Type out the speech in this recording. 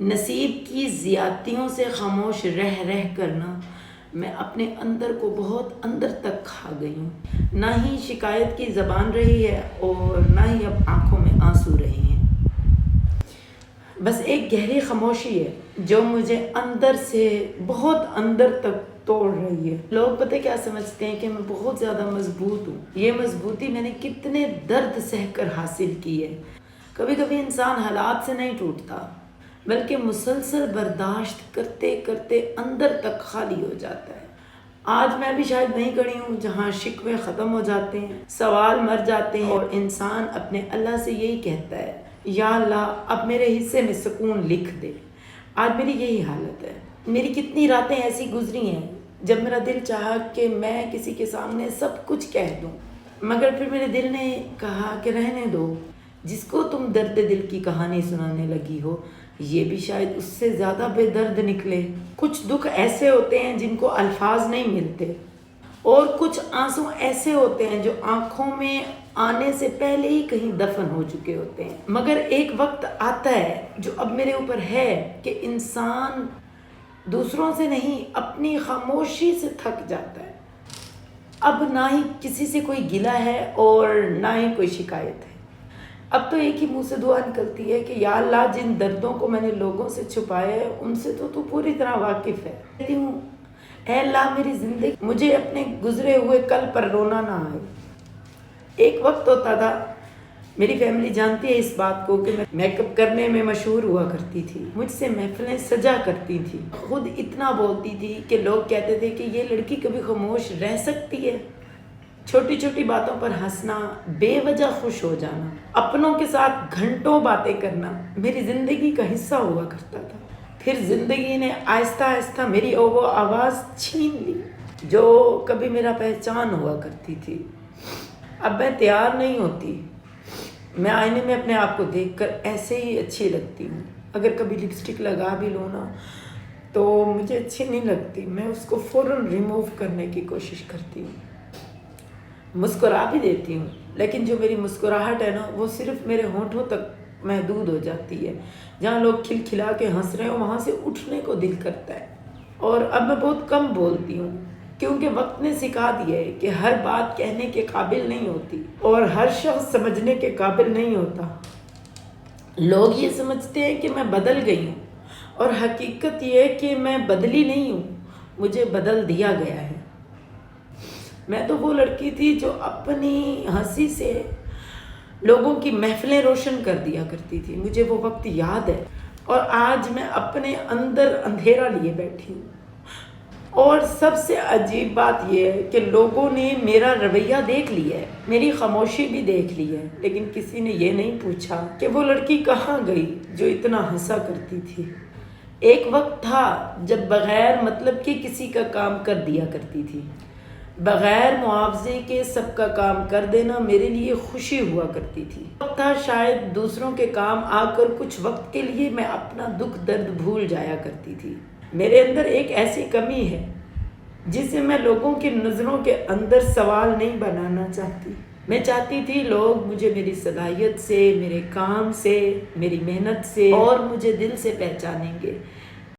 نصیب کی زیادتیوں سے خاموش رہ رہ کرنا میں اپنے اندر کو بہت اندر تک کھا گئی ہوں۔ نہ ہی شکایت کی زبان رہی ہے اور نہ ہی اب آنکھوں میں آنسو رہے ہیں۔ بس ایک گہری خاموشی ہے جو مجھے اندر سے بہت اندر تک توڑ رہی ہے۔ لوگ پتہ کیا سمجھتے ہیں کہ میں بہت زیادہ مضبوط ہوں۔ یہ مضبوطی میں نے کتنے درد سہ کر حاصل کی ہے۔ کبھی کبھی انسان حالات سے نہیں ٹوٹتا بلکہ مسلسل برداشت کرتے کرتے اندر تک خالی ہو جاتا ہے۔ آج میں بھی شاید وہیں کھڑی ہوں جہاں شکوے ختم ہو جاتے ہیں، سوال مر جاتے ہیں اور انسان اپنے اللہ سے یہی کہتا ہے، یا اللہ اب میرے حصے میں سکون لکھ دے۔ آج میری یہی حالت ہے۔ میری کتنی راتیں ایسی گزری ہیں جب میرا دل چاہا کہ میں کسی کے سامنے سب کچھ کہہ دوں، مگر پھر میرے دل نے کہا کہ رہنے دو، جس کو تم درد دل کی کہانی سنانے لگی ہو یہ بھی شاید اس سے زیادہ بے درد نکلے۔ کچھ دکھ ایسے ہوتے ہیں جن کو الفاظ نہیں ملتے، اور کچھ آنسو ایسے ہوتے ہیں جو آنکھوں میں آنے سے پہلے ہی کہیں دفن ہو چکے ہوتے ہیں۔ مگر ایک وقت آتا ہے جو اب میرے اوپر ہے کہ انسان دوسروں سے نہیں اپنی خاموشی سے تھک جاتا ہے۔ اب نہ ہی کسی سے کوئی گلہ ہے اور نہ ہی کوئی شکایت ہے۔ اب تو ایک ہی منہ سے دعا نکلتی ہے کہ یا اللہ جن دردوں کو میں نے لوگوں سے چھپایا ہے ان سے تو پوری طرح واقف ہے۔ کہتی ہوں اے اللہ میری زندگی مجھے اپنے گزرے ہوئے کل پر رونا نہ آئے۔ ایک وقت ہوتا تھا، میری فیملی جانتی ہے اس بات کو، کہ میں میک اپ کرنے میں مشہور ہوا کرتی تھی، مجھ سے محفلیں سجا کرتی تھی، خود اتنا بولتی تھی کہ لوگ کہتے تھے کہ یہ لڑکی کبھی خاموش رہ سکتی ہے۔ چھوٹی چھوٹی باتوں پر ہنسنا، بے وجہ خوش ہو جانا، اپنوں کے ساتھ گھنٹوں باتیں کرنا میری زندگی کا حصہ ہوا کرتا تھا۔ پھر زندگی نے آہستہ آہستہ میری وہ آواز چھین لی جو کبھی میرا پہچان ہوا کرتی تھی۔ اب میں تیار نہیں ہوتی، میں آئینے میں اپنے آپ کو دیکھ کر ایسے ہی اچھی لگتی ہوں۔ اگر کبھی لپسٹک لگا بھی لوں نا تو مجھے اچھی نہیں لگتی، میں اس کو فوراً ریموو کرنے کی کوشش کرتی ہوں۔ مسکرا بھی دیتی ہوں، لیکن جو میری مسکراہٹ ہے نا وہ صرف میرے ہونٹوں تک محدود ہو جاتی ہے۔ جہاں لوگ کھل کھلا کے ہنس رہے ہوں وہاں سے اٹھنے کو دل کرتا ہے۔ اور اب میں بہت کم بولتی ہوں کیونکہ وقت نے سکھا دیا ہے کہ ہر بات کہنے کے قابل نہیں ہوتی اور ہر شخص سمجھنے کے قابل نہیں ہوتا۔ لوگ یہ سمجھتے ہیں کہ میں بدل گئی ہوں اور حقیقت یہ ہے کہ میں بدلی نہیں ہوں، مجھے بدل دیا گیا ہے۔ میں تو وہ لڑکی تھی جو اپنی ہنسی سے لوگوں کی محفلیں روشن کر دیا کرتی تھی، مجھے وہ وقت یاد ہے۔ اور آج میں اپنے اندر اندھیرا لیے بیٹھی ہوں۔ اور سب سے عجیب بات یہ ہے کہ لوگوں نے میرا رویہ دیکھ لیا ہے، میری خاموشی بھی دیکھ لی ہے، لیکن کسی نے یہ نہیں پوچھا کہ وہ لڑکی کہاں گئی جو اتنا ہنسا کرتی تھی۔ ایک وقت تھا جب بغیر مطلب کے کسی کا کام کر دیا کرتی تھی، بغیر معاوضے کے سب کا کام کر دینا میرے لیے خوشی ہوا کرتی تھی۔ وقت تھا شاید دوسروں کے کام آ کر کچھ وقت کے لیے میں اپنا دکھ درد بھول جایا کرتی تھی۔ میرے اندر ایک ایسی کمی ہے جسے میں لوگوں کی نظروں کے اندر سوال نہیں بنانا چاہتی۔ میں چاہتی تھی لوگ مجھے میری صلاحیت سے، میرے کام سے، میری محنت سے اور مجھے دل سے پہچانیں گے،